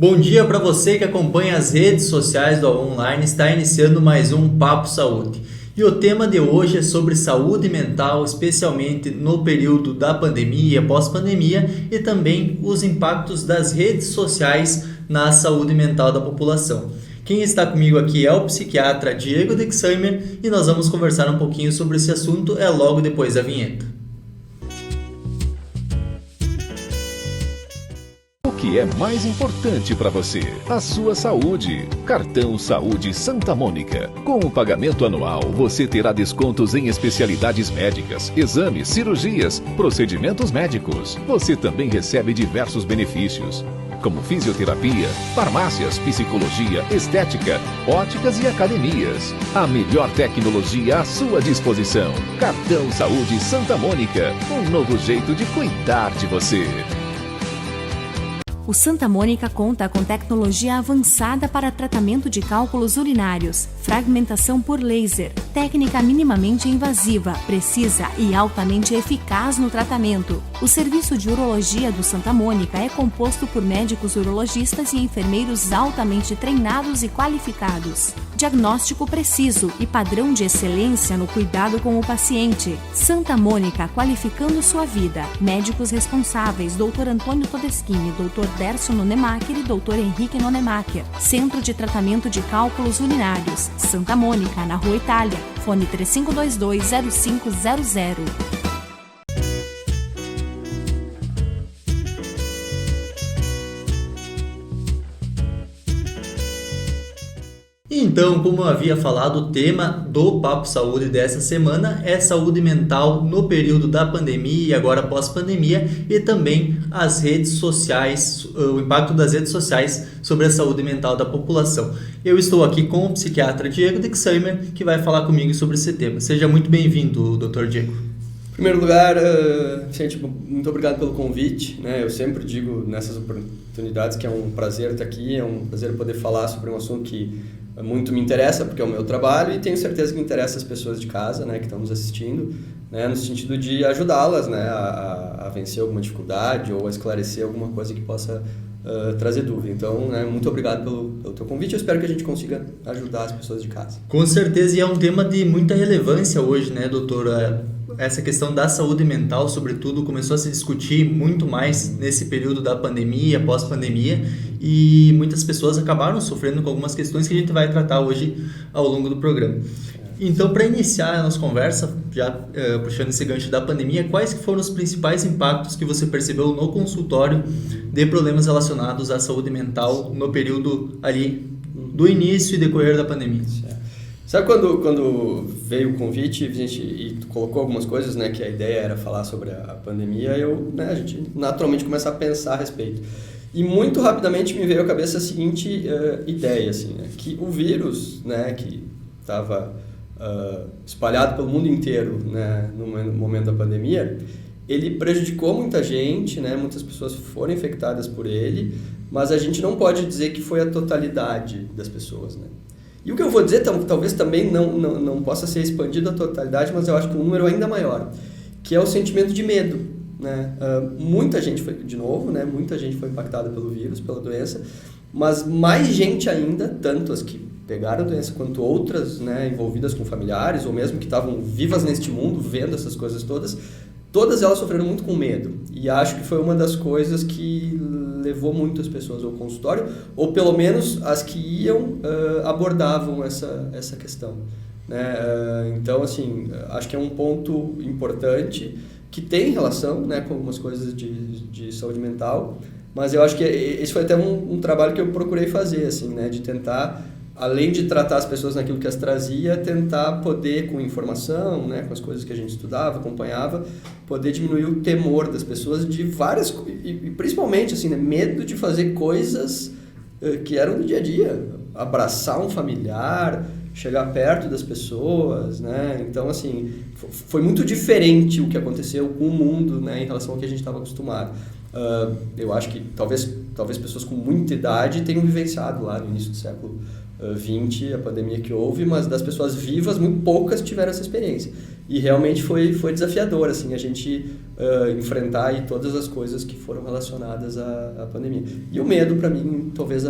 Bom dia para você que acompanha as redes sociais do A1 Online. Está iniciando mais um Papo Saúde. E o tema de hoje é sobre saúde mental, especialmente no período da pandemia, pós-pandemia, e também os impactos das redes sociais na saúde mental da população. Quem está comigo aqui é o psiquiatra Diego Dexheimer e nós vamos conversar um pouquinho sobre esse assunto logo depois da vinheta. O que é mais importante para você? A sua saúde. Cartão Saúde Santa Mônica. Com o pagamento anual, você terá descontos em especialidades médicas, exames, cirurgias, procedimentos médicos. Você também recebe diversos benefícios, como fisioterapia, farmácias, psicologia, estética, óticas e academias. A melhor tecnologia à sua disposição. Cartão Saúde Santa Mônica. Um novo jeito de cuidar de você. O Santa Mônica conta com tecnologia avançada para tratamento de cálculos urinários, fragmentação por laser, técnica minimamente invasiva, precisa e altamente eficaz no tratamento. O serviço de urologia do Santa Mônica é composto por médicos urologistas e enfermeiros altamente treinados e qualificados. Diagnóstico preciso e padrão de excelência no cuidado com o paciente. Santa Mônica, qualificando sua vida. Médicos responsáveis: Dr. Antônio Todeschini, Dr. Dércio Nonemacher e Dr. Henrique Nonemacher. Centro de Tratamento de Cálculos Urinários. Santa Mônica, na Rua Itália. Fone 3522-0500. Então, como eu havia falado, o tema do Papo Saúde dessa semana é saúde mental no período da pandemia e agora pós-pandemia, e também as redes sociais, o impacto das redes sociais sobre a saúde mental da população. Eu estou aqui com o psiquiatra Diego Dexheimer, que vai falar comigo sobre esse tema. Seja muito bem-vindo, Dr. Diego. Em primeiro lugar, gente, muito obrigado pelo convite, né? Eu sempre digo nessas oportunidades que é um prazer estar aqui, é um prazer poder falar sobre um assunto que muito me interessa, porque é o meu trabalho, e tenho certeza que interessa as pessoas de casa, né, que estão nos assistindo, né, no sentido de ajudá-las, né, a vencer alguma dificuldade ou a esclarecer alguma coisa que possa trazer dúvida. Então, né, muito obrigado pelo teu convite. Eu espero que a gente consiga ajudar as pessoas de casa. Com certeza, e é um tema de muita relevância hoje, né, doutora? Essa questão da saúde mental, sobretudo, começou a se discutir muito mais nesse período da pandemia, pós-pandemia, e muitas pessoas acabaram sofrendo com algumas questões que a gente vai tratar hoje ao longo do programa. Então, para iniciar a nossa conversa, já puxando esse gancho da pandemia, quais que foram os principais impactos que você percebeu no consultório de problemas relacionados à saúde mental no período ali do início e decorrer da pandemia? Sabe quando veio o convite e tu colocou algumas coisas, né, que a ideia era falar sobre a pandemia, a gente naturalmente começa a pensar a respeito. E muito rapidamente me veio à cabeça a seguinte ideia, assim, né, que o vírus, né, que estava espalhado pelo mundo inteiro, né, no momento da pandemia, ele prejudicou muita gente, né, muitas pessoas foram infectadas por ele, mas a gente não pode dizer que foi a totalidade das pessoas, né. E o que eu vou dizer talvez também não possa ser expandido à totalidade, mas eu acho que um número ainda maior, que é o sentimento de medo, né? Muita gente foi, de novo, né? Muita gente foi impactada pelo vírus, pela doença, mas mais gente ainda, tanto as que pegaram a doença quanto outras, né, envolvidas com familiares ou mesmo que estavam vivas neste mundo, vendo essas coisas todas elas sofreram muito com medo. E acho que foi uma das coisas que levou muitas pessoas ao consultório, ou pelo menos as que iam abordavam essa questão, né? Então, assim, acho que é um ponto importante que tem relação, né, com algumas coisas de saúde mental, mas eu acho que esse foi até um trabalho que eu procurei fazer, assim, né, de tentar, além de tratar as pessoas naquilo que as trazia, tentar poder, com informação, né, com as coisas que a gente estudava, acompanhava, poder diminuir o temor das pessoas de várias, e principalmente, assim, né, medo de fazer coisas que eram do dia a dia, abraçar um familiar, chegar perto das pessoas, né? Então, assim, foi muito diferente o que aconteceu com o mundo, né, em relação ao que a gente estava acostumado. Eu acho que talvez pessoas com muita idade tenham vivenciado lá no início do século XX a pandemia que houve, mas das pessoas vivas, muito poucas tiveram essa experiência. E realmente foi desafiador, assim, a gente enfrentar aí todas as coisas que foram relacionadas à pandemia. E o medo, para mim, talvez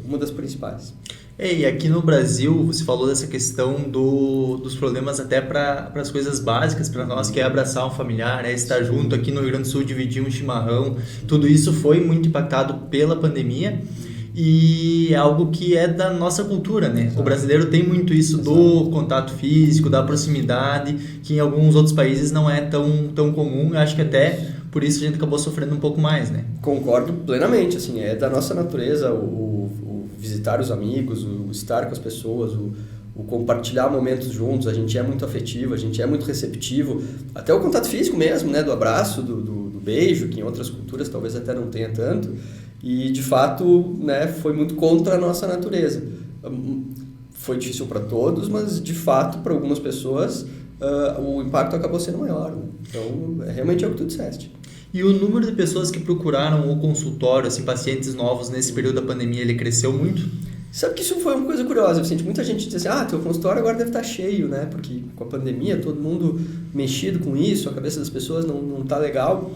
uma das principais. E aqui no Brasil, você falou dessa questão dos problemas até para as coisas básicas para nós, que é abraçar um familiar, estar junto. Aqui no Rio Grande do Sul, dividir um chimarrão. Tudo isso foi muito impactado pela pandemia e é algo que é da nossa cultura, né? Exato. O brasileiro tem muito isso do contato físico, da proximidade, que em alguns outros países não é tão comum. Eu acho que até por isso a gente acabou sofrendo um pouco mais, né? Concordo plenamente, assim, é da nossa natureza o visitar os amigos, o estar com as pessoas, o compartilhar momentos juntos. A gente é muito afetivo, a gente é muito receptivo, até o contato físico mesmo, né, do abraço, do beijo, que em outras culturas talvez até não tenha tanto, e de fato, né, foi muito contra a nossa natureza. Foi difícil para todos, mas de fato para algumas pessoas o impacto acabou sendo maior, né? Então realmente é o que tu disseste. E o número de pessoas que procuraram o consultório, assim, pacientes novos nesse período da pandemia, ele cresceu muito? Sabe que isso foi uma coisa curiosa, Vicente? Muita gente diz assim, teu consultório agora deve estar cheio, né? Porque com a pandemia, todo mundo mexido com isso, a cabeça das pessoas não está legal.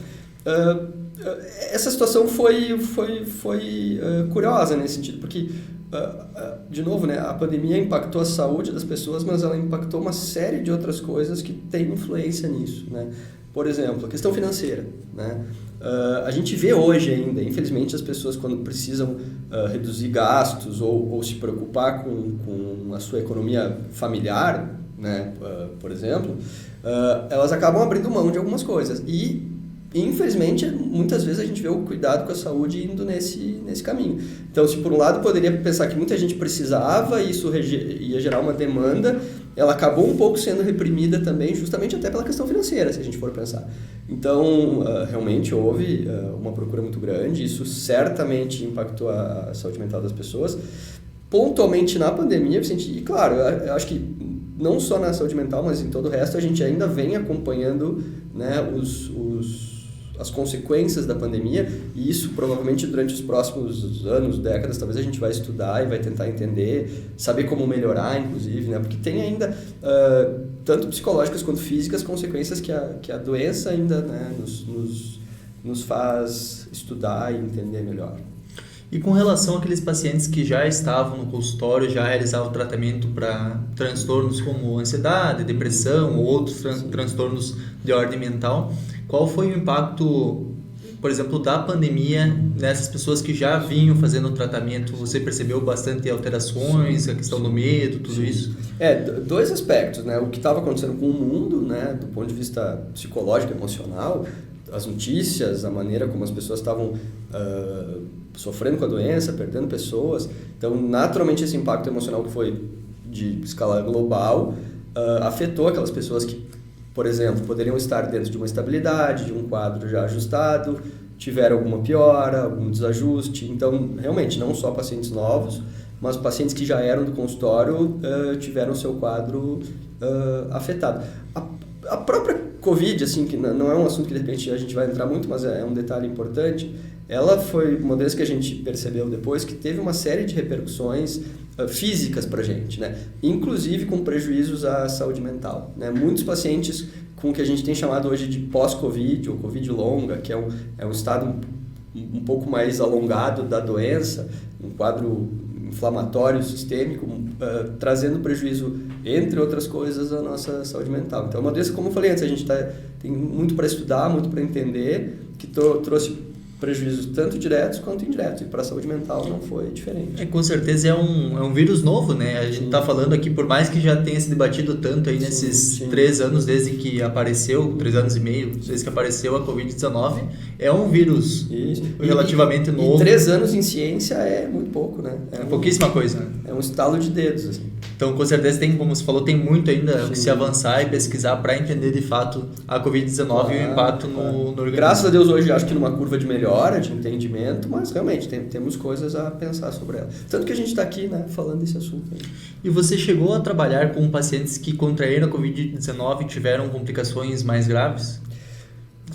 Essa situação foi curiosa nesse sentido, porque, de novo, né, a pandemia impactou a saúde das pessoas, mas ela impactou uma série de outras coisas que têm influência nisso, né? Por exemplo, a questão financeira, né? A gente vê hoje ainda, infelizmente, as pessoas quando precisam reduzir gastos ou se preocupar com a sua economia familiar, né? Por exemplo, elas acabam abrindo mão de algumas coisas. E, infelizmente, muitas vezes a gente vê o cuidado com a saúde indo nesse caminho. Então, se por um lado poderia pensar que muita gente precisava e isso ia gerar uma demanda, ela acabou um pouco sendo reprimida também, justamente até pela questão financeira, se a gente for pensar. Então, realmente houve uma procura muito grande, isso certamente impactou a saúde mental das pessoas. Pontualmente na pandemia, e claro, eu acho que não só na saúde mental, mas em todo o resto, a gente ainda vem acompanhando, né, as consequências da pandemia, e isso provavelmente durante os próximos anos, décadas, talvez a gente vai estudar e vai tentar entender, saber como melhorar, inclusive, né? Porque tem ainda, tanto psicológicas quanto físicas, consequências que a doença ainda, né, nos faz estudar e entender melhor. E com relação àqueles pacientes que já estavam no consultório, já realizavam tratamento para transtornos como ansiedade, depressão ou outros transtornos de ordem mental, qual foi o impacto, por exemplo, da pandemia nessas pessoas que já vinham fazendo o tratamento? Você percebeu bastante alterações, a questão do medo, tudo isso? Dois aspectos, né? O que estava acontecendo com o mundo, né, do ponto de vista psicológico, emocional, as notícias, a maneira como as pessoas estavam sofrendo com a doença, perdendo pessoas. Então, naturalmente, esse impacto emocional que foi de escala global afetou aquelas pessoas que, por exemplo, poderiam estar dentro de uma estabilidade, de um quadro já ajustado, tiveram alguma piora, algum desajuste. Então, realmente, não só pacientes novos, mas pacientes que já eram do consultório tiveram o seu quadro afetado. A própria Covid, assim, que não é um assunto que de repente a gente vai entrar muito, mas é um detalhe importante, ela foi uma das que a gente percebeu depois que teve uma série de repercussões físicas para a gente, né? Inclusive com prejuízos à saúde mental, né? Muitos pacientes com o que a gente tem chamado hoje de pós-Covid ou Covid longa, que é um estado um pouco mais alongado da doença, um quadro inflamatório sistêmico, trazendo prejuízo, entre outras coisas, à nossa saúde mental. Então, é uma doença, como eu falei antes, a gente tem muito para estudar, muito para entender, que trouxe prejuízos tanto diretos quanto indiretos, e para a saúde mental não foi diferente. Com certeza é um vírus novo, né? A gente está falando aqui, por mais que já tenha se debatido tanto aí nesses 3 anos desde que apareceu, 3 anos e meio, desde que apareceu a Covid-19, é um vírus relativamente novo. E 3 anos em ciência é muito pouco, né? É pouquíssima coisa, né? É um estalo de dedos, assim. Então, com certeza tem, como você falou, tem muito ainda que se avançar e pesquisar para entender de fato a Covid-19 e o impacto no organismo. Graças a Deus hoje acho que numa curva de melhora, de entendimento, mas realmente temos coisas a pensar sobre ela. Tanto que a gente está aqui, né, falando desse assunto. E você chegou a trabalhar com pacientes que contraíram a Covid-19 e tiveram complicações mais graves?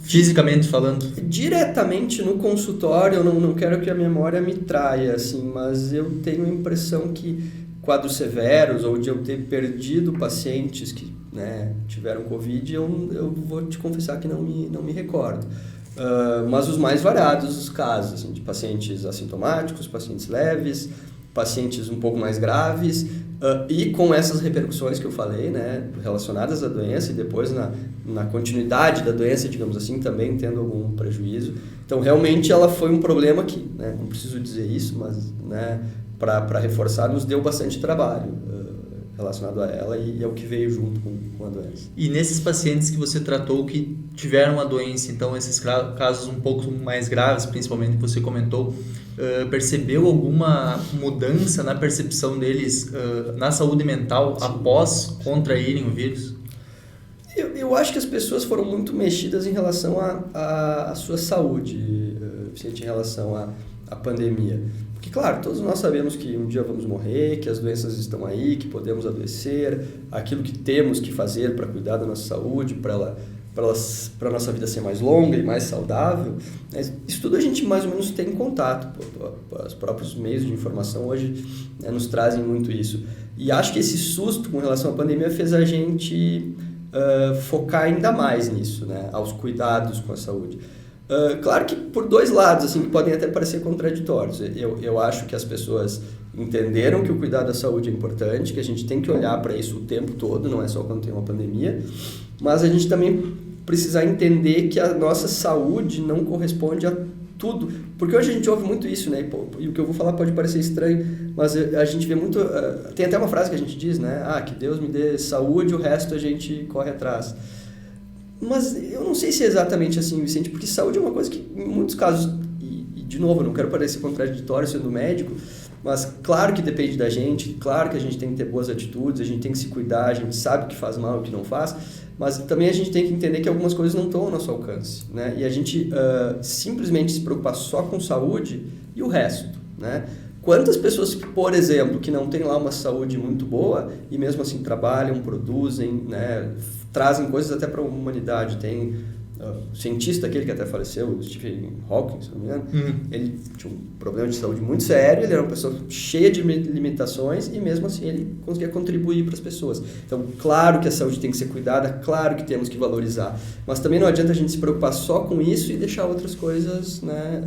Fisicamente falando? Diretamente no consultório, eu não quero que a memória me traia, assim, mas eu tenho a impressão que quadros severos ou de eu ter perdido pacientes que, né, tiveram Covid, eu vou te confessar que não me recordo. Mas os mais variados os casos, assim, de pacientes assintomáticos, pacientes leves, pacientes um pouco mais graves, e com essas repercussões que eu falei, né, relacionadas à doença e depois na continuidade da doença, digamos assim, também tendo algum prejuízo. Então, realmente, ela foi um problema que, né, não preciso dizer isso, mas, né, para reforçar, nos deu bastante trabalho relacionado a ela e é o que veio junto com a doença. E nesses pacientes que você tratou que tiveram a doença, então esses casos um pouco mais graves, principalmente que você comentou, percebeu alguma mudança na percepção deles na saúde mental após contraírem o vírus? Eu acho que as pessoas foram muito mexidas em relação à sua saúde, Vicente, em relação à pandemia. Porque, claro, todos nós sabemos que um dia vamos morrer, que as doenças estão aí, que podemos adoecer, aquilo que temos que fazer para cuidar da nossa saúde, para a nossa vida ser mais longa e mais saudável. Isso tudo a gente mais ou menos tem contato. Os próprios meios de informação hoje, né, nos trazem muito isso. E acho que esse susto com relação à pandemia fez a gente focar ainda mais nisso, né, aos cuidados com a saúde. Claro que por dois lados, assim, que podem até parecer contraditórios. Eu acho que as pessoas entenderam que o cuidado da saúde é importante, que a gente tem que olhar para isso o tempo todo, não é só quando tem uma pandemia, mas a gente também precisa entender que a nossa saúde não corresponde a tudo, porque hoje a gente ouve muito isso, né, e o que eu vou falar pode parecer estranho, mas a gente vê muito, tem até uma frase que a gente diz, né, que Deus me dê saúde, o resto a gente corre atrás. Mas eu não sei se é exatamente assim, Vicente, porque saúde é uma coisa que, em muitos casos, e de novo, eu não quero parecer contraditório sendo médico, mas claro que depende da gente, claro que a gente tem que ter boas atitudes, a gente tem que se cuidar, a gente sabe o que faz mal e o que não faz, mas também a gente tem que entender que algumas coisas não estão ao nosso alcance, né? E a gente simplesmente se preocupar só com saúde e o resto, né? Quantas pessoas, por exemplo, que não têm lá uma saúde muito boa e mesmo assim trabalham, produzem, né, trazem coisas até para a humanidade. Tem o cientista aquele que até faleceu, o Stephen Hawking, se não me engano, ele tinha um problema de saúde muito sério, ele era uma pessoa cheia de limitações e mesmo assim ele conseguia contribuir para as pessoas. Então, claro que a saúde tem que ser cuidada, claro que temos que valorizar, mas também não adianta a gente se preocupar só com isso e deixar outras coisas, né,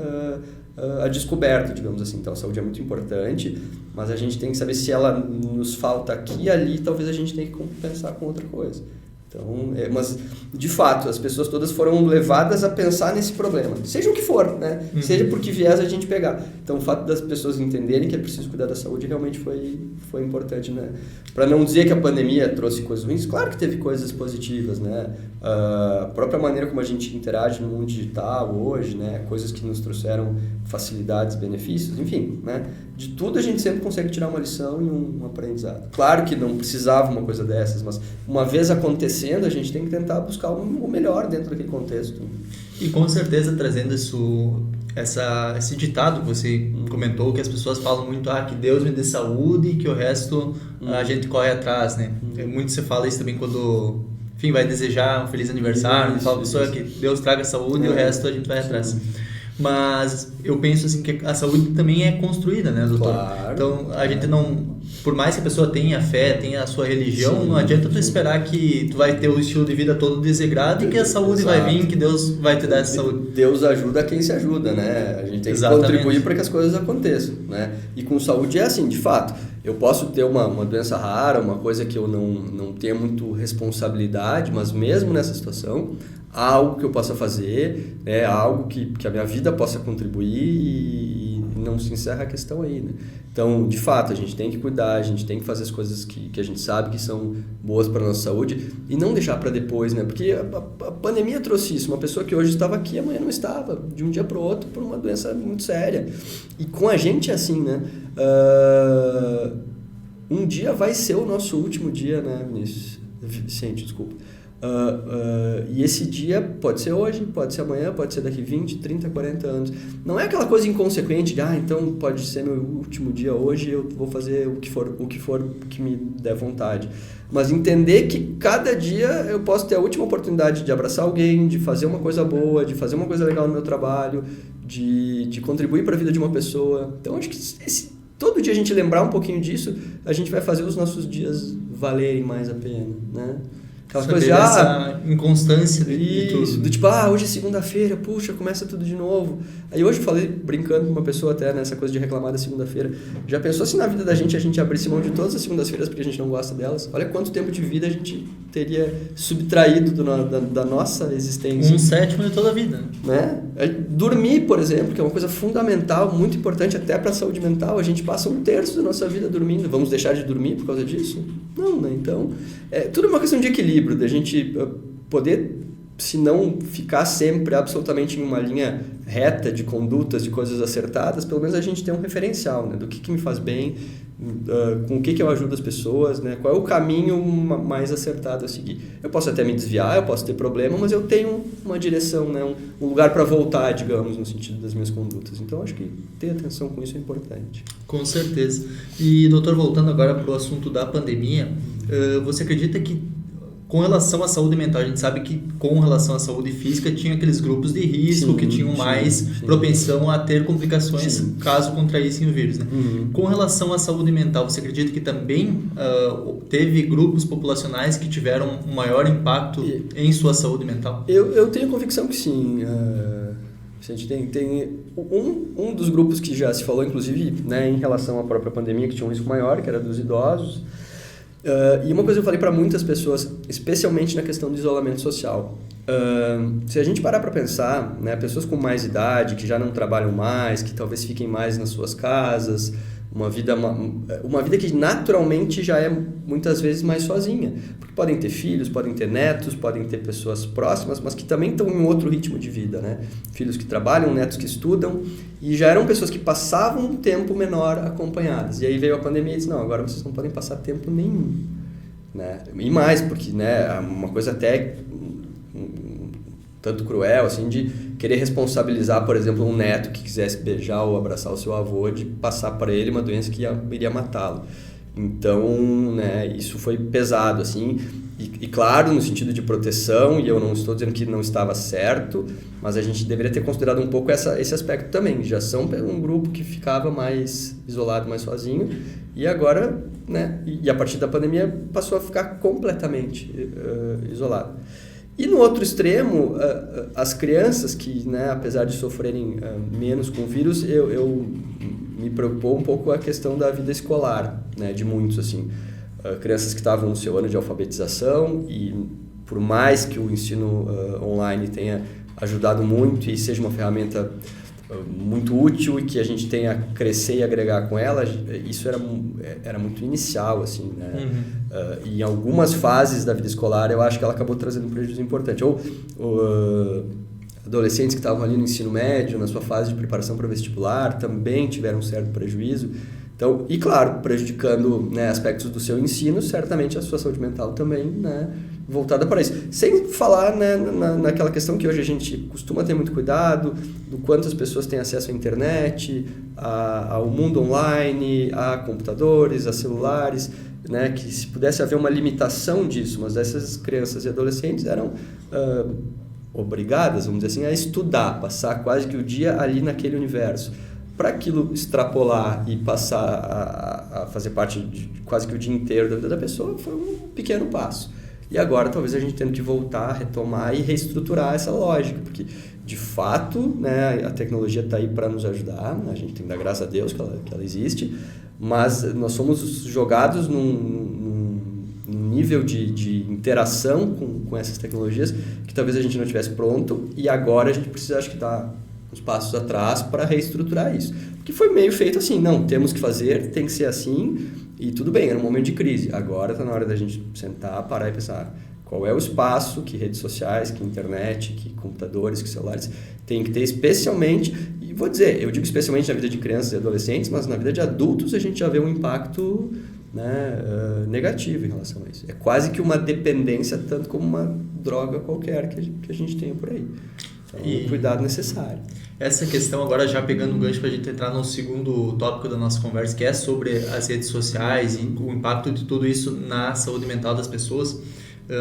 a descoberto, digamos assim. Então, a saúde é muito importante, mas a gente tem que saber se ela nos falta aqui e ali, talvez a gente tenha que compensar com outra coisa. Então, mas, de fato, as pessoas todas foram levadas a pensar nesse problema, seja o que for, né? Seja por que viés a gente pegar. Então, o fato das pessoas entenderem que é preciso cuidar da saúde realmente foi importante, né? Para não dizer que a pandemia trouxe coisas ruins, claro que teve coisas positivas, né? A própria maneira como a gente interage no mundo digital hoje, né? Coisas que nos trouxeram facilidades, benefícios, enfim, né? De tudo a gente sempre consegue tirar uma lição e um aprendizado. Claro que não precisava uma coisa dessas, mas uma vez acontecendo, a gente tem que tentar buscar o melhor dentro daquele contexto. E com certeza trazendo esse ditado que você comentou, que as pessoas falam muito, que Deus me dê saúde e que o resto a gente corre atrás, né? Muito se fala isso também quando, enfim, vai desejar um feliz aniversário, fala a pessoa que Deus traga saúde e o resto a gente vai atrás. Mas eu penso assim que a saúde também é construída, né, doutor? Claro. Então, a gente não... Por mais que a pessoa tenha fé, tenha a sua religião, não adianta tu esperar que tu vai ter o estilo de vida todo desregrado e que a saúde vai vir, que Deus vai te dar essa saúde. Deus ajuda quem se ajuda, né? A gente tem que contribuir para que as coisas aconteçam, né? E com saúde é assim, de fato. Eu posso ter uma doença rara, uma coisa que eu não tenha muito responsabilidade, mas mesmo nessa situação, há algo que eu possa fazer, né? Há algo que a minha vida possa contribuir e não se encerra a questão aí, né? Então, de fato, a gente tem que cuidar, a gente tem que fazer as coisas que a gente sabe que são boas para a nossa saúde e não deixar para depois, né? Porque a pandemia trouxe isso. Uma pessoa que hoje estava aqui, amanhã não estava, de um dia para o outro, por uma doença muito séria. E com a gente é assim, né? Um dia vai ser o nosso último dia, né, Vinícius? Vicente, desculpa. E esse dia pode ser hoje, pode ser amanhã, pode ser daqui 20, 30, 40 anos. Não é aquela coisa inconsequente de, então pode ser meu último dia hoje, eu vou fazer o que for que me der vontade. Mas entender que cada dia eu posso ter a última oportunidade de abraçar alguém, de fazer uma coisa boa, de fazer uma coisa legal no meu trabalho, de contribuir para a vida de uma pessoa. Então acho que todo dia a gente lembrar um pouquinho disso, a gente vai fazer os nossos dias valerem mais a pena, né? Aquela Saber coisa de, essa inconstância de tudo. Isso, do tipo, hoje é segunda-feira, puxa, começa tudo de novo. Aí hoje eu falei, brincando com uma pessoa até, nessa coisa de reclamar da segunda-feira. Já pensou se na vida da gente a gente abrisse mão de todas as segundas-feiras porque a gente não gosta delas? Olha quanto tempo de vida a gente teria subtraído da nossa existência. 1/7 de toda a vida. Né? Dormir, por exemplo, que é uma coisa fundamental, muito importante até para a saúde mental. A gente passa 1/3 da nossa vida dormindo. Vamos deixar de dormir por causa disso? Não, né? Então, tudo é uma questão de equilíbrio, da gente poder, se não ficar sempre absolutamente em uma linha reta de condutas, de coisas acertadas, pelo menos a gente tem um referencial, né? Do que me faz bem, com o que eu ajudo as pessoas, né? Qual é o caminho mais acertado a seguir. Eu posso até me desviar, eu posso ter problema, mas eu tenho uma direção, né? Um lugar para voltar, digamos, no sentido das minhas condutas. Então, acho que ter atenção com isso é importante. Com certeza. E, doutor, voltando agora para o assunto da pandemia, você acredita que, com relação à saúde mental, a gente sabe que com relação à saúde física tinha aqueles grupos de risco que tinham mais propensão a ter complicações caso contraíssem o vírus, né? Com relação à saúde mental, você acredita que também teve grupos populacionais que tiveram um maior impacto em sua saúde mental? Eu tenho convicção que sim. A gente tem um dos grupos que já se falou, inclusive, né, em relação à própria pandemia, que tinha um risco maior, que era dos idosos. E uma coisa que eu falei para muitas pessoas, especialmente na questão do isolamento social. Se a gente parar para pensar, né, pessoas com mais idade, que já não trabalham mais, que talvez fiquem mais nas suas casas, uma vida que naturalmente já é muitas vezes mais sozinha. Porque podem ter filhos, podem ter netos, podem ter pessoas próximas, mas que também estão em um outro ritmo de vida, né? Filhos que trabalham, netos que estudam, e já eram pessoas que passavam um tempo menor acompanhadas. E aí veio a pandemia e disse, não, agora vocês não podem passar tempo nenhum. Né? E mais, porque, né, uma coisa até tanto cruel, assim, de querer responsabilizar, por exemplo, um neto que quisesse beijar ou abraçar o seu avô, de passar para ele uma doença que iria matá-lo. Então, né, isso foi pesado, assim, e claro, no sentido de proteção, e eu não estou dizendo que não estava certo, mas a gente deveria ter considerado um pouco esse aspecto também. Já são um grupo que ficava mais isolado, mais sozinho, e agora, né, e a partir da pandemia passou a ficar completamente isolado. E no outro extremo, as crianças que, né, apesar de sofrerem menos com o vírus, eu me preocupou um pouco a questão da vida escolar, né, de muitos, assim. Crianças que estavam no seu ano de alfabetização e por mais que o ensino online tenha ajudado muito e seja uma ferramenta muito útil e que a gente tenha a crescer e agregar com ela, isso era muito inicial, assim, né? E em algumas fases da vida escolar eu acho que ela acabou trazendo um prejuízo importante. Ou adolescentes que estavam ali no ensino médio, na sua fase de preparação para vestibular, também tiveram um certo prejuízo. Então, e claro, prejudicando, né, aspectos do seu ensino, certamente a sua saúde mental também, né, voltada para isso. Sem falar, né, naquela questão que hoje a gente costuma ter muito cuidado, do quanto as pessoas têm acesso à internet, ao mundo online, a computadores, a celulares, né, que se pudesse haver uma limitação disso, mas essas crianças e adolescentes eram obrigadas, vamos dizer assim, a estudar, passar quase que o dia ali naquele universo. Para aquilo extrapolar e passar a fazer parte de quase que o dia inteiro da vida da pessoa, foi um pequeno passo. E agora talvez a gente tenha de voltar, retomar e reestruturar essa lógica, porque de fato, né, a tecnologia está aí para nos ajudar, a gente tem que dar graças a Deus que ela existe, mas nós somos jogados num nível de interação com essas tecnologias que talvez a gente não estivesse pronto, e agora a gente precisa, acho que, dar uns passos atrás para reestruturar isso. Porque foi meio feito assim, não, temos que fazer, tem que ser assim, e tudo bem, era um momento de crise. Agora está na hora da gente sentar, parar e pensar qual é o espaço que redes sociais, que internet, que computadores, que celulares tem que ter, especialmente, e vou dizer, eu digo especialmente na vida de crianças e adolescentes, mas na vida de adultos a gente já vê um impacto, né, negativo em relação a isso. É quase que uma dependência, tanto como uma droga qualquer que a gente tem por aí. Então, um cuidado necessário. Essa questão, agora já pegando um gancho para a gente entrar no segundo tópico da nossa conversa, que é sobre as redes sociais e o impacto de tudo isso na saúde mental das pessoas,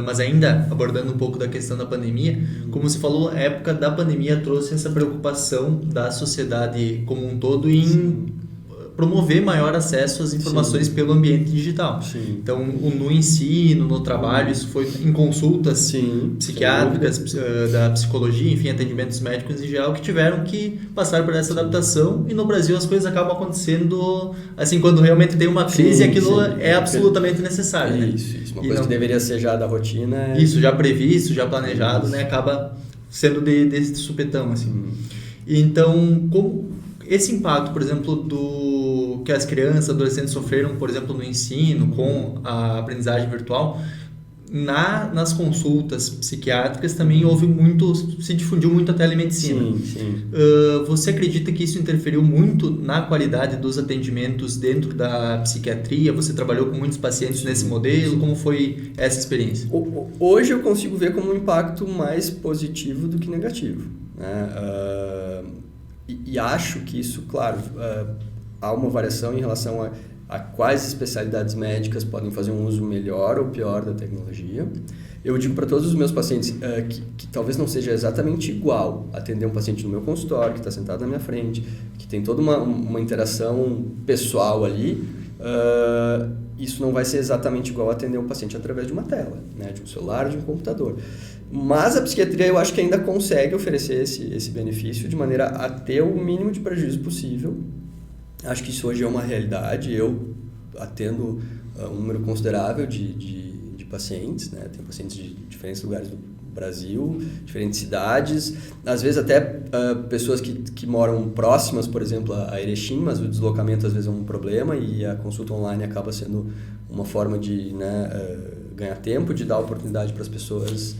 mas ainda abordando um pouco da questão da pandemia, como você falou, a época da pandemia trouxe essa preocupação da sociedade como um todo em promover maior acesso às informações Sim. pelo ambiente digital. Sim. Então, no ensino, no trabalho, isso foi em consultas Sim, psiquiátricas, da psicologia, enfim, atendimentos médicos em geral, que tiveram que passar por essa adaptação, e no Brasil as coisas acabam acontecendo assim, quando realmente tem uma crise, aquilo é absolutamente necessário. Isso. Uma coisa que deveria ser já da rotina. Isso, já previsto, já planejado, né? Acaba sendo de supetão, assim. Então, como esse impacto, por exemplo, do que as crianças, adolescentes sofreram, por exemplo, no ensino, com a aprendizagem virtual, nas consultas psiquiátricas também se difundiu muito a telemedicina. Sim. Você acredita que isso interferiu muito na qualidade dos atendimentos dentro da psiquiatria? Você trabalhou com muitos pacientes nesse modelo? Como foi essa experiência? Hoje eu consigo ver como um impacto mais positivo do que negativo, né? E acho que isso, claro, há uma variação em relação a quais especialidades médicas podem fazer um uso melhor ou pior da tecnologia. Eu digo para todos os meus pacientes que talvez não seja exatamente igual atender um paciente no meu consultório, que está sentado na minha frente, que tem toda uma interação pessoal ali. Isso não vai ser exatamente igual atender um paciente através de uma tela, né, de um celular, de um computador. Mas a psiquiatria eu acho que ainda consegue oferecer esse benefício de maneira a ter o mínimo de prejuízo possível. Acho que isso hoje é uma realidade. Eu atendo um número considerável de pacientes, né? Tenho pacientes de diferentes lugares do Brasil, diferentes cidades, às vezes até pessoas que moram próximas, por exemplo, a Erechim, mas o deslocamento às vezes é um problema e a consulta online acaba sendo uma forma de, né, ganhar tempo, de dar oportunidade para as pessoas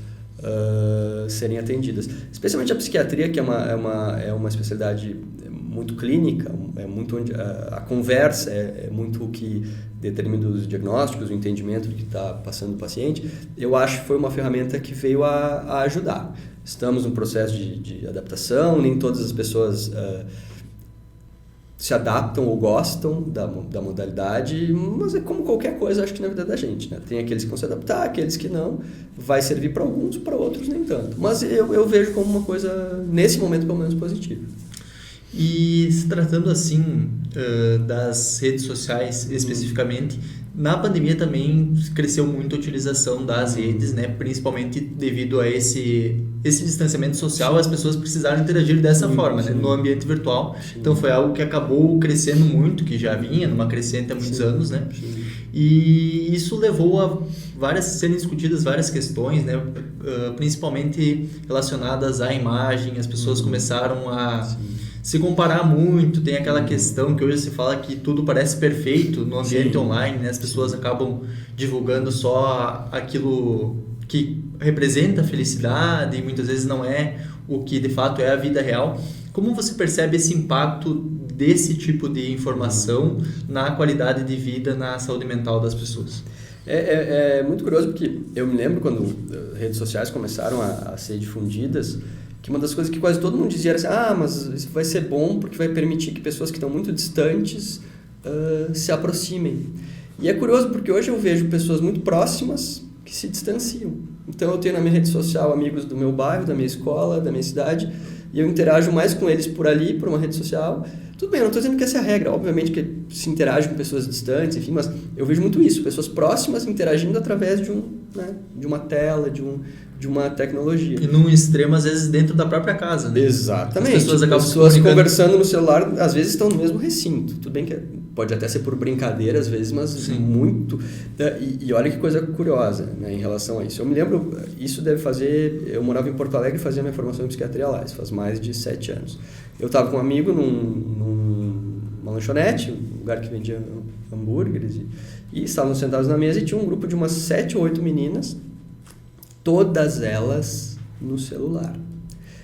serem atendidas. Especialmente a psiquiatria, que é uma especialidade muito clínica, é muito onde a conversa é muito o que determina os diagnósticos, o entendimento do que está passando o paciente. Eu acho que foi uma ferramenta que veio a ajudar. Estamos num processo de adaptação, nem todas as pessoas se adaptam ou gostam da modalidade, mas é como qualquer coisa, acho que na vida da gente, né? Tem aqueles que vão se adaptar, aqueles que não, vai servir para alguns, para outros nem tanto. Mas eu vejo como uma coisa, nesse momento, pelo menos positiva. E se tratando assim das redes sociais especificamente, na pandemia também cresceu muito a utilização das redes, né? Principalmente devido a esse distanciamento social, as pessoas precisaram interagir dessa forma, né? No ambiente virtual. Sim. Então foi algo que acabou crescendo muito, que já vinha numa crescente há muitos anos, né? Sim. E isso levou a serem discutidas várias questões, né? Principalmente relacionadas à imagem. As pessoas começaram a se comparar muito, tem aquela questão que hoje se fala que tudo parece perfeito no ambiente online, né? As pessoas acabam divulgando só aquilo que representa a felicidade e muitas vezes não é o que de fato é a vida real. Como você percebe esse impacto desse tipo de informação na qualidade de vida, na saúde mental das pessoas? É muito curioso, porque eu me lembro quando redes sociais começaram a ser difundidas, que uma das coisas que quase todo mundo dizia era assim, mas isso vai ser bom porque vai permitir que pessoas que estão muito distantes se aproximem. E é curioso porque hoje eu vejo pessoas muito próximas que se distanciam. Então eu tenho na minha rede social amigos do meu bairro, da minha escola, da minha cidade, e eu interajo mais com eles por ali, por uma rede social. Tudo bem, eu não estou dizendo que essa é a regra, obviamente que se interage com pessoas distantes, enfim, mas eu vejo muito isso, pessoas próximas interagindo através de uma tela, de uma tecnologia. E num extremo, às vezes, dentro da própria casa, né? Exatamente. As pessoas acabam conversando no celular, às vezes estão no mesmo recinto. Tudo bem que pode até ser por brincadeira, às vezes, mas muito... E olha que coisa curiosa, né, em relação a isso. Eu me lembro, isso deve fazer... Eu morava em Porto Alegre e fazia minha formação em psiquiatria lá, isso faz mais de 7 anos. Eu estava com um amigo numa lanchonete, um lugar que vendia hambúrgueres, e estávamos sentados na mesa e tinha um grupo de umas 7 ou 8 meninas, todas elas no celular.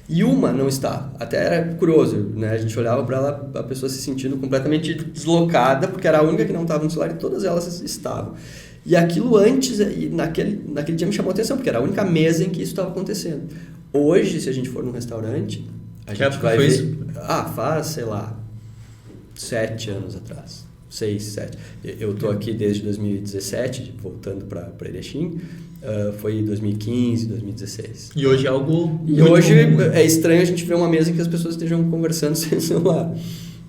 E uma não estava. Até era curioso, né? A gente olhava para ela, a pessoa se sentindo completamente deslocada, porque era a única que não estava no celular e todas elas estavam. E aquilo antes, naquele dia me chamou a atenção, porque era a única mesa em que isso estava acontecendo. Hoje, se a gente for num restaurante, a gente vai ver... Isso? Faz, sei lá, 7 anos atrás. 6, 7. Eu estou aqui desde 2017, voltando para Erechim. Foi 2015, 2016. E hoje é algo... E hoje é estranho a gente ver uma mesa em que as pessoas estejam conversando sem celular.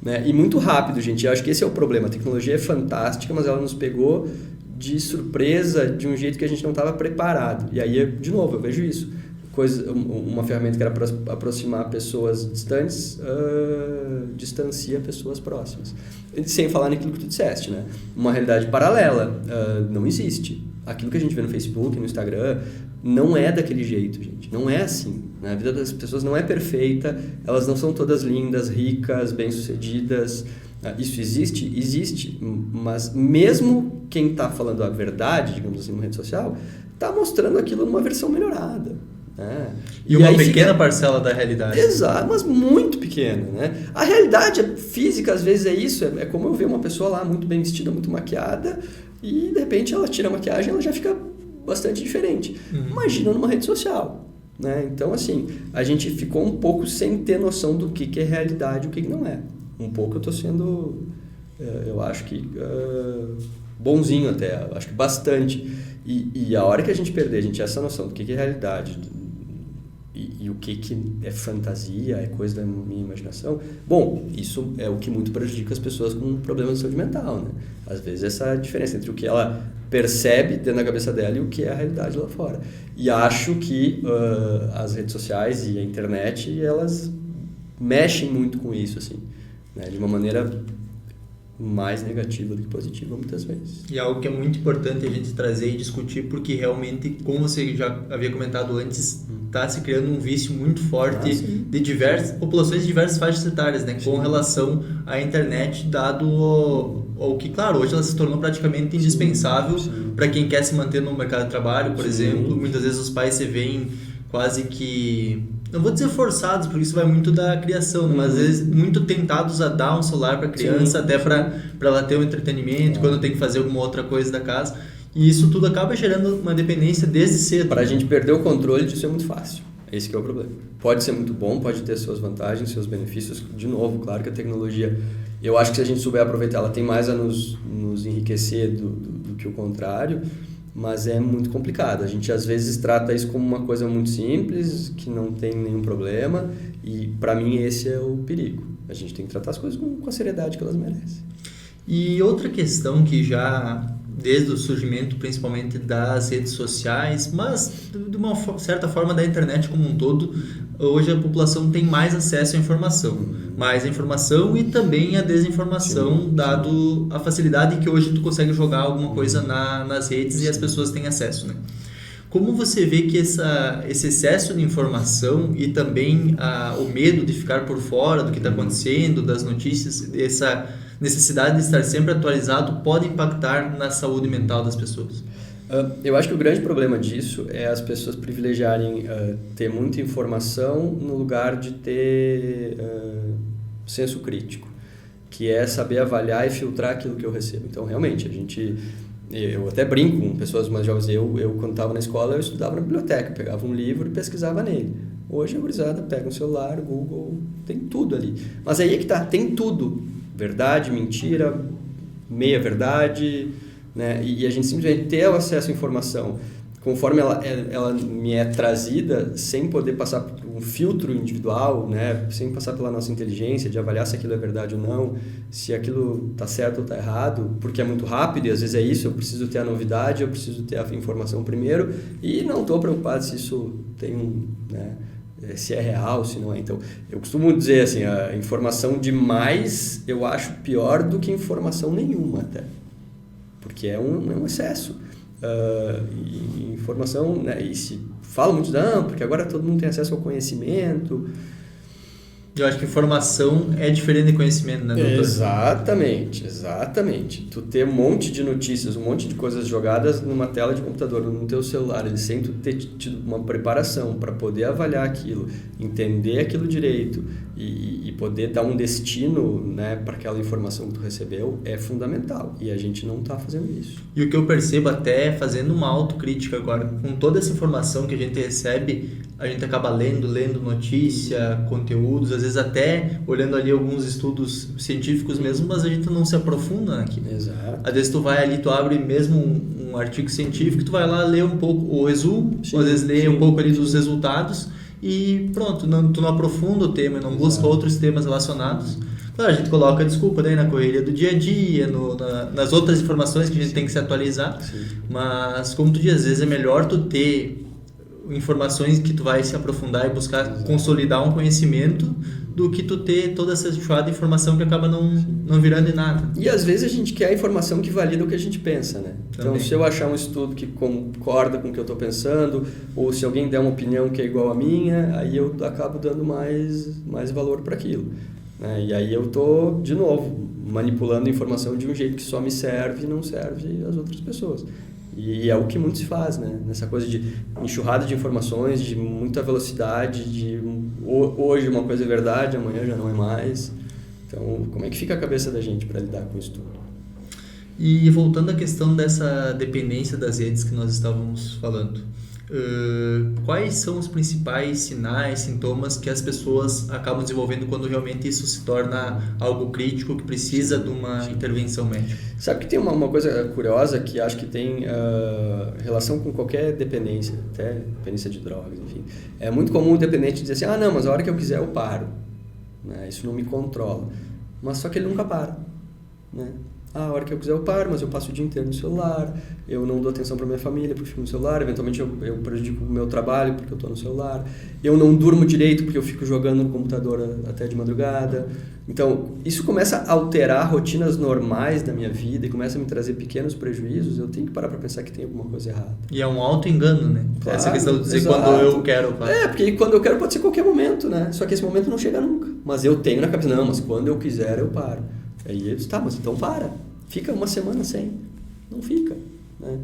né? E muito rápido, gente. Eu acho que esse é o problema. A tecnologia é fantástica, mas ela nos pegou de surpresa de um jeito que a gente não estava preparado. E aí, de novo, eu vejo isso. Uma ferramenta que era para aproximar pessoas distantes, distancia pessoas próximas. Sem falar naquilo que tu disseste, né? Uma realidade paralela não existe. Aquilo que a gente vê no Facebook, no Instagram, não é daquele jeito, gente. Não é assim. Né? A vida das pessoas não é perfeita, elas não são todas lindas, ricas, bem-sucedidas. Isso existe? Existe. Mas mesmo quem está falando a verdade, digamos assim, numa rede social, está mostrando aquilo numa versão melhorada. E uma pequena parcela da realidade. Exato, mas muito pequena, né? A realidade física às vezes é isso, é como eu ver uma pessoa lá muito bem vestida, muito maquiada e de repente ela tira a maquiagem e ela já fica bastante diferente. Imagina numa rede social, né? Então assim, a gente ficou um pouco sem ter noção do que é realidade e o que não é. Um pouco eu estou sendo, eu acho que bonzinho até, acho que bastante. E a hora que a gente perder, a gente essa noção do que é realidade e o que é fantasia, é coisa da minha imaginação, bom, isso é o que muito prejudica as pessoas com problemas de saúde mental, né? Às vezes essa diferença entre o que ela percebe dentro da cabeça dela e o que é a realidade lá fora. E acho que as redes sociais e a internet, elas mexem muito com isso, assim, né? De uma maneira mais negativa do que positiva, muitas vezes. E algo que é muito importante a gente trazer e discutir, porque realmente, como você já havia comentado antes, está se criando um vício muito forte de diversas populações de diversas faixas etárias, né, com relação à internet, dado o que, claro, hoje ela se tornou praticamente indispensável para quem quer se manter no mercado de trabalho, por exemplo. Muitas vezes os pais se veem quase que, não vou dizer forçados, porque isso vai muito da criação, né? Mas às vezes muito tentados a dar um celular para a criança, até para ela ter um entretenimento, quando tem que fazer alguma outra coisa da casa. E isso tudo acaba gerando uma dependência desde cedo. Para a gente perder o controle disso é muito fácil. Esse que é o problema. Pode ser muito bom, pode ter suas vantagens, seus benefícios. De novo, claro que a tecnologia, eu acho que se a gente souber aproveitar, ela tem mais a nos enriquecer do que o contrário. Mas é muito complicado. A gente às vezes trata isso como uma coisa muito simples, que não tem nenhum problema, e para mim esse é o perigo. A gente tem que tratar as coisas com a seriedade que elas merecem. E outra questão que já, desde o surgimento principalmente das redes sociais, mas de uma certa forma da internet como um todo, hoje a população tem mais acesso à informação. Mais a informação e também a desinformação, dado a facilidade que hoje tu consegue jogar alguma coisa nas redes e as pessoas têm acesso, né? Como você vê que esse excesso de informação e também o medo de ficar por fora do que está acontecendo, das notícias, essa necessidade de estar sempre atualizado pode impactar na saúde mental das pessoas? Eu acho que o grande problema disso é as pessoas privilegiarem ter muita informação no lugar de ter senso crítico, que é saber avaliar e filtrar aquilo que eu recebo. Então, realmente, eu até brinco com pessoas mais jovens. Eu quando estava na escola, eu estudava na biblioteca, pegava um livro e pesquisava nele. Hoje a gurizada pega um celular, Google, tem tudo ali. Mas aí é que tá, tem tudo. Verdade, mentira, meia verdade, né? E a gente simplesmente ter o acesso à informação conforme ela me é trazida, sem poder passar por um filtro individual, né? Sem passar pela nossa inteligência de avaliar se aquilo é verdade ou não, se aquilo está certo ou está errado, porque é muito rápido e às vezes é isso, eu preciso ter a novidade, eu preciso ter a informação primeiro e não estou preocupado se isso tem né, se é real, se não é. Então, eu costumo dizer assim, a informação demais eu acho pior do que informação nenhuma até, porque é um excesso. Informação, né? E se fala muito, não, porque agora todo mundo tem acesso ao conhecimento. Eu acho que informação é diferente de conhecimento, né, doutor? Exatamente. Tu ter um monte de notícias, um monte de coisas jogadas numa tela de computador, no teu celular, sem tu ter tido uma preparação para poder avaliar aquilo, entender aquilo direito e poder dar um destino, né, para aquela informação que tu recebeu, é fundamental. E a gente não está fazendo isso. E o que eu percebo até, fazendo uma autocrítica agora, com toda essa informação que a gente recebe, a gente acaba lendo notícia, conteúdos, às vezes até olhando ali alguns estudos científicos mesmo, mas a gente não se aprofunda naquilo. Exato. Às vezes tu vai ali, tu abre mesmo um artigo científico, tu vai lá ler um pouco o resumo, às vezes lê um pouco ali dos resultados e pronto, tu não aprofunda o tema, não busca outros temas relacionados. Claro, a gente coloca desculpa daí na correria do dia a dia, nas outras informações que a gente tem que se atualizar, mas como tu diz, às vezes é melhor tu ter informações que tu vai se aprofundar e buscar consolidar um conhecimento do que tu ter toda essa enxurrada de informação que acaba não virando em nada. E às vezes a gente quer a informação que valida o que a gente pensa, né? Então, Também. se eu achar um estudo que concorda com o que eu estou pensando, ou se alguém der uma opinião que é igual à minha, aí eu acabo dando mais valor para aquilo, né? E aí eu estou, de novo, manipulando a informação de um jeito que só me serve e não serve às outras pessoas. E é o que muito se faz, né? Nessa coisa de enxurrada de informações, de muita velocidade, de hoje uma coisa é verdade, amanhã já não é mais. Então, como é que fica a cabeça da gente para lidar com isso tudo? E voltando à questão dessa dependência das redes que nós estávamos falando, quais são os principais sinais, sintomas que as pessoas acabam desenvolvendo quando realmente isso se torna algo crítico que precisa de uma intervenção médica? Sabe que tem uma coisa curiosa que acho que tem relação com qualquer dependência, até dependência de drogas, enfim. É muito comum o dependente dizer assim, não, mas a hora que eu quiser eu paro, né? Isso não me controla. Mas só que ele nunca para, né? A hora que eu quiser eu paro, mas eu passo o dia inteiro no celular, eu não dou atenção para minha família porque eu fico no celular, eventualmente eu prejudico o meu trabalho porque eu estou no celular, eu não durmo direito porque eu fico jogando no computador até de madrugada. Então, isso começa a alterar rotinas normais da minha vida e começa a me trazer pequenos prejuízos, eu tenho que parar para pensar que tem alguma coisa errada. E é um auto-engano, né? Claro, essa questão de dizer exato. Quando eu quero. Porque quando eu quero pode ser qualquer momento, né? Só que esse momento não chega nunca. Mas eu tenho na cabeça, não, mas quando eu quiser eu paro. Aí eu disse, mas então para. Fica uma semana sem. Não fica, né?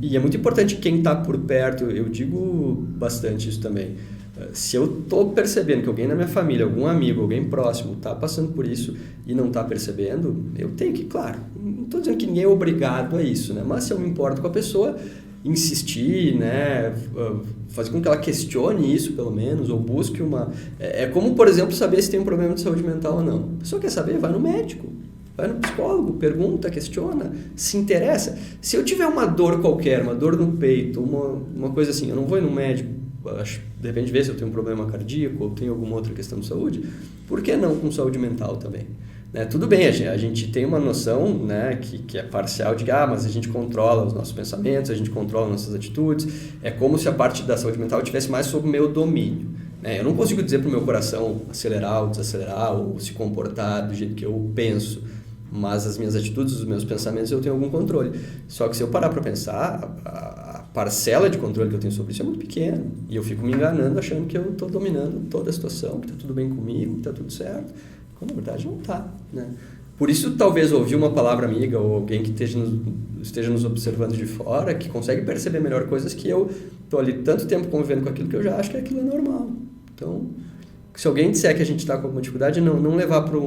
E é muito importante quem está por perto, eu digo bastante isso também. Se eu estou percebendo que alguém na minha família, algum amigo, alguém próximo está passando por isso e não está percebendo, eu tenho que, claro, não estou dizendo que ninguém é obrigado a isso, né? Mas se eu me importo com a pessoa, insistir, né? Fazer com que ela questione isso, pelo menos, ou busque uma... É como, por exemplo, saber se tem um problema de saúde mental ou não. A pessoa quer saber, vai no médico. Vai no psicólogo, pergunta, questiona, se interessa. Se eu tiver uma dor qualquer, uma dor no peito, uma coisa assim, eu não vou ir no médico, de repente ver se eu tenho um problema cardíaco ou tenho alguma outra questão de saúde, por que não com saúde mental também? Né? Tudo bem, a gente tem uma noção, né, que é parcial de que mas a gente controla os nossos pensamentos, a gente controla nossas atitudes, é como se a parte da saúde mental tivesse mais sob o meu domínio. Eu não consigo dizer para o meu coração acelerar ou desacelerar ou se comportar do jeito que eu penso, mas as minhas atitudes, os meus pensamentos eu tenho algum controle. Só que se eu parar para pensar, a parcela de controle que eu tenho sobre isso é muito pequena. E eu fico me enganando achando que eu estou dominando toda a situação, que está tudo bem comigo, que está tudo certo, quando na verdade não está, né? Por isso, talvez ouvir uma palavra amiga ou alguém que esteja nos observando de fora, que consegue perceber melhor coisas que eu estou ali tanto tempo convivendo com aquilo que eu já acho que aquilo é normal. Então, se alguém disser que a gente está com alguma dificuldade, não levar para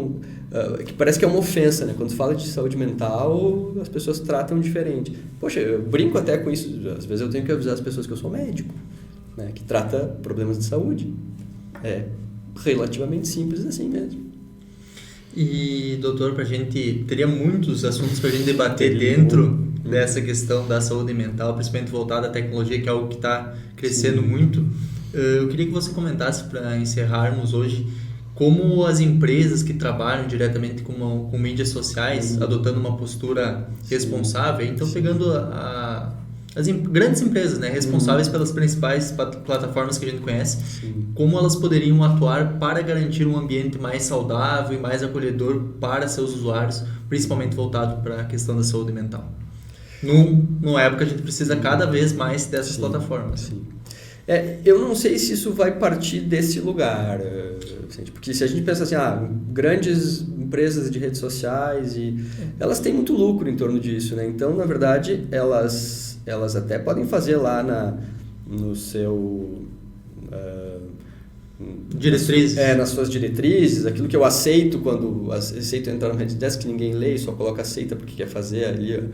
que parece que é uma ofensa, né? Quando se fala de saúde mental, as pessoas tratam diferente. Poxa, eu brinco até com isso. Às vezes eu tenho que avisar as pessoas que eu sou médico, né? Que trata problemas de saúde. É relativamente simples assim mesmo. E, doutor, pra gente, teria muitos assuntos para a gente debater dentro dessa questão da saúde mental, principalmente voltada à tecnologia, que é algo que está crescendo muito. Eu queria que você comentasse, para encerrarmos hoje, como as empresas que trabalham diretamente com mídias sociais, adotando uma postura responsável, então pegando as grandes empresas, né, responsáveis pelas principais plataformas que a gente conhece, como elas poderiam atuar para garantir um ambiente mais saudável e mais acolhedor para seus usuários, principalmente voltado para a questão da saúde mental. Numa época a gente precisa cada vez mais dessas plataformas. Sim. Eu não sei se isso vai partir desse lugar, porque se a gente pensa assim, grandes empresas de redes sociais, elas têm muito lucro em torno disso, né? Então, na verdade, elas até podem fazer lá no seu... diretrizes. Nas suas diretrizes, aquilo que eu aceito quando aceito entrar no Helpdesk, que ninguém lê, só coloca aceita porque quer fazer ali,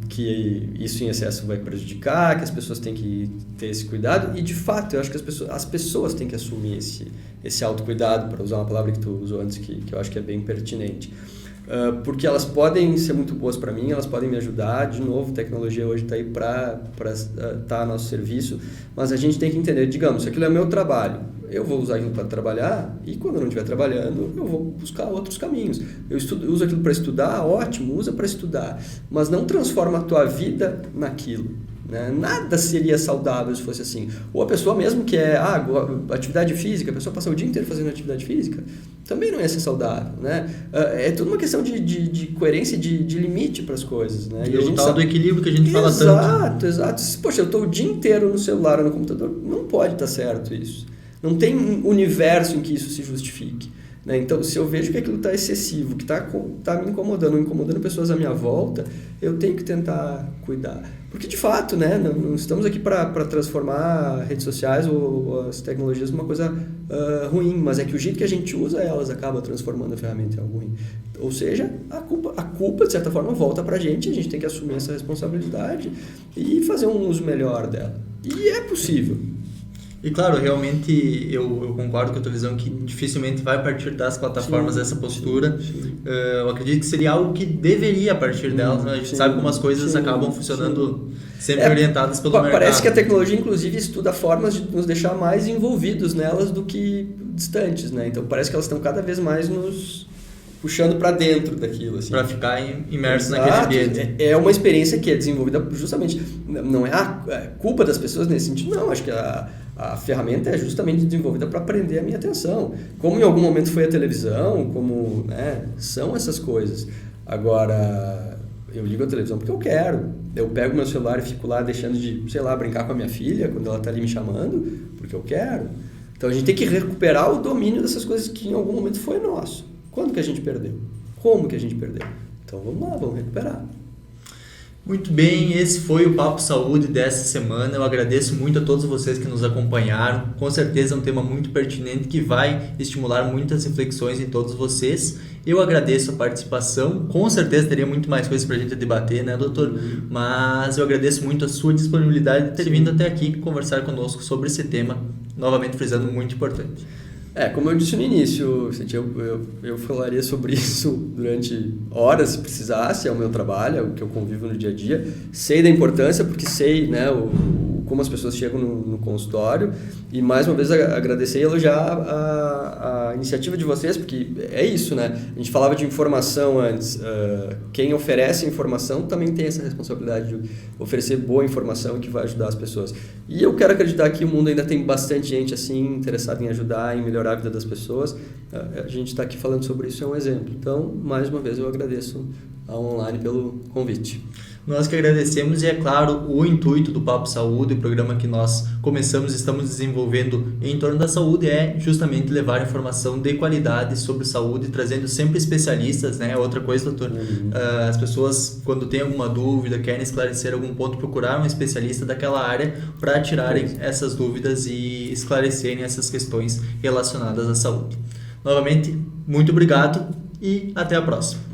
que isso em excesso vai prejudicar, que as pessoas têm que ter esse cuidado, e de fato eu acho que as pessoas têm que assumir esse autocuidado, para usar uma palavra que tu usou antes que eu acho que é bem pertinente. porque elas podem ser muito boas para mim, elas podem me ajudar. De novo, tecnologia hoje está aí para estar a nosso serviço, mas a gente tem que entender, digamos, se aquilo é meu trabalho, eu vou usar aquilo para trabalhar, e quando eu não estiver trabalhando, eu vou buscar outros caminhos. Eu uso aquilo para estudar, ótimo, usa para estudar, mas não transforma a tua vida naquilo. Né? Nada seria saudável se fosse assim. Ou a pessoa mesmo que é atividade física, a pessoa passa o dia inteiro fazendo atividade física, também não ia ser saudável. Né? É tudo uma questão de coerência, de limite para as coisas. Né? E o tal do equilíbrio que a gente fala tanto. Exato. Poxa, eu estou o dia inteiro no celular ou no computador, não pode estar certo isso. Não tem um universo em que isso se justifique. Né? Então, se eu vejo que aquilo está excessivo, que está me incomodando pessoas à minha volta, eu tenho que tentar cuidar. Porque, de fato, né, não estamos aqui para transformar redes sociais ou as tecnologias numa coisa ruim, mas é que o jeito que a gente usa elas acaba transformando a ferramenta em algo ruim. Ou seja, a culpa, de certa forma, volta para a gente tem que assumir essa responsabilidade e fazer um uso melhor dela. E é possível. E claro, realmente eu concordo com a tua visão que dificilmente vai partir das plataformas essa postura. Eu acredito que seria algo que deveria partir delas. Né? A gente sabe como as coisas acabam funcionando sempre orientadas pelo mercado. Parece que a tecnologia, inclusive, estuda formas de nos deixar mais envolvidos nelas do que distantes. Né? Então parece que elas estão cada vez mais nos puxando para dentro daquilo. Assim. Para ficar imerso naquele ambiente. É uma experiência que é desenvolvida justamente... Não é a culpa das pessoas nesse sentido, não. Acho que a ferramenta é justamente desenvolvida para prender a minha atenção. Como em algum momento foi a televisão, como são essas coisas. Agora, eu ligo a televisão porque eu quero. Eu pego meu celular e fico lá deixando de, brincar com a minha filha quando ela está ali me chamando, porque eu quero. Então a gente tem que recuperar o domínio dessas coisas que em algum momento foi nosso. Quando que a gente perdeu? Como que a gente perdeu? Então vamos lá, vamos recuperar. Muito bem, esse foi o Papo Saúde dessa semana. Eu agradeço muito a todos vocês que nos acompanharam. Com certeza é um tema muito pertinente que vai estimular muitas reflexões em todos vocês. Eu agradeço a participação. Com certeza teria muito mais coisas para a gente debater, né, doutor? Mas eu agradeço muito a sua disponibilidade de ter vindo até aqui conversar conosco sobre esse tema, novamente frisando, muito importante. Como eu disse no início, eu falaria sobre isso durante horas, se precisasse, é o meu trabalho, é o que eu convivo no dia a dia. Sei da importância, porque sei, né, como as pessoas chegam no consultório. E mais uma vez agradecer e elogiar a iniciativa de vocês, porque é isso, né? A gente falava de informação antes. Quem oferece informação também tem essa responsabilidade de oferecer boa informação que vai ajudar as pessoas. E eu quero acreditar que o mundo ainda tem bastante gente assim interessada em ajudar, em melhorar a vida das pessoas. A gente está aqui falando sobre isso, é um exemplo. Então, mais uma vez, eu agradeço ao Online pelo convite. Nós que agradecemos e, é claro, o intuito do Papo Saúde, o programa que nós começamos e estamos desenvolvendo em torno da saúde é justamente levar informação de qualidade sobre saúde, trazendo sempre especialistas, né? Outra coisa, doutor, as pessoas, quando têm alguma dúvida, querem esclarecer algum ponto, procurar um especialista daquela área para tirarem essas dúvidas e esclarecerem essas questões relacionadas à saúde. Novamente, muito obrigado e até a próxima.